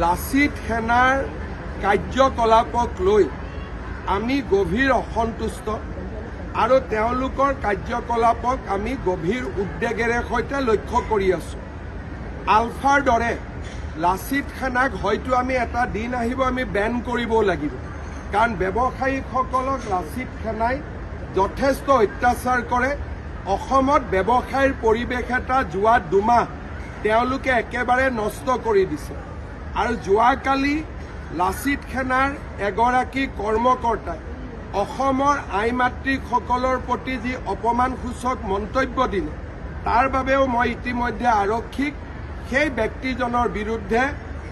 লাচিত সেনাৰ কাৰ্যকলাপক লৈ আমি গভীৰ অসন্তুষ্ট আৰু তেওঁলোকৰ কাৰ্যকলাপক আমি গভীৰ উদ্বেগেৰে সৈতে লক্ষ্য কৰি আছো। আলফাৰ দৰে লাচিত সেনাক হয়তো আমি এটা দিন আহিব আমি বেন কৰিব লাগিব, কাৰণ ব্যৱসায়ীসকলক লাচিত সেনাই যথেষ্ট অত্যাচাৰ কৰে। অসমত ব্যৱসায়ৰ পৰিৱেশ এটা যোৱা দুমাহ তেওঁলোকে একেবাৰে নষ্ট কৰি দিছে। আৰু যোৱাকালি লাচিত সেনাৰ এগৰাকী কৰ্মকৰ্তাই অসমৰ আই মাতৃসকলৰ প্ৰতি যি অপমানসূচক মন্তব্য দিলে, তাৰ বাবেও মই ইতিমধ্যে আৰক্ষীক সেই ব্যক্তিজনৰ বিৰুদ্ধে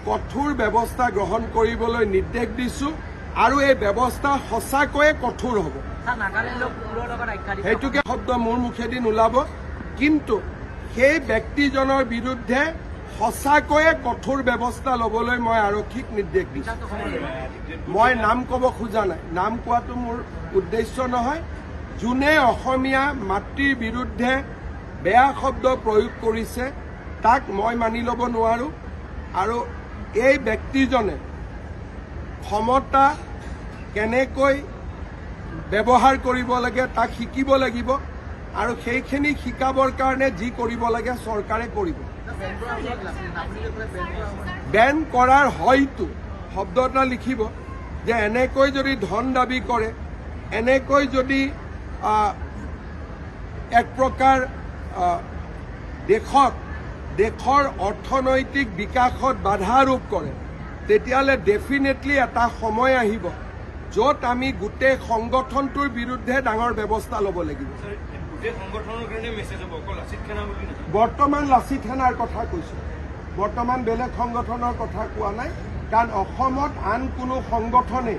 কঠোৰ ব্যৱস্থা গ্ৰহণ কৰিবলৈ নিৰ্দেশ দিছো আৰু এই ব্যৱস্থা সঁচাকৈয়ে কঠোৰ হ'ব। সেইটোকে শব্দ মোৰ মুখেদি নোলাব, কিন্তু সেই ব্যক্তিজনৰ বিৰুদ্ধে সঁচাকৈয়ে কঠোৰ ব্যৱস্থা ল'বলৈ মই আৰক্ষীক নিৰ্দেশ দিছো। মই নাম ক'ব খোজা নাই, নাম কোৱাটো মোৰ উদ্দেশ্য নহয়। যোনে অসমীয়া মাতৃৰ বিৰুদ্ধে বেয়া শব্দ প্ৰয়োগ কৰিছে তাক মই মানি ল'ব নোৱাৰো। আৰু এই ব্যক্তিজনে ক্ষমতা কেনেকৈ ব্যৱহাৰ কৰিব লাগে তাক শিকিব লাগিব, আৰু সেইখিনি শিকাবৰ কাৰণে যি কৰিব লাগে চৰকাৰে কৰিব। বেন কৰাৰ হয়তো শব্দ এটা লিখিব যে এনেকৈ যদি ধন দাবী কৰে, এনেকৈ যদি এক প্ৰকাৰ দেশৰ অৰ্থনৈতিক বিকাশত বাধা আৰোপ কৰে, তেতিয়াহ'লে ডেফিনেটলি এটা সময় আহিব য'ত আমি গোটেই সংগঠনটোৰ বিৰুদ্ধে ডাঙৰ ব্যৱস্থা ল'ব লাগিব। বৰ্তমান লাচিত সেনাৰ কথা কৈছো, বৰ্তমান বেলেগ সংগঠনৰ কথা কোৱা নাই, কাৰণ অসমত আন কোনো সংগঠনে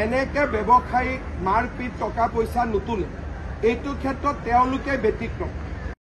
এনেকে ব্যৱসায়ী মাৰপিট টকা পইচা নোতোলে। এইটো ক্ষেত্ৰত তেওঁলোকে ব্যতিক্ৰম।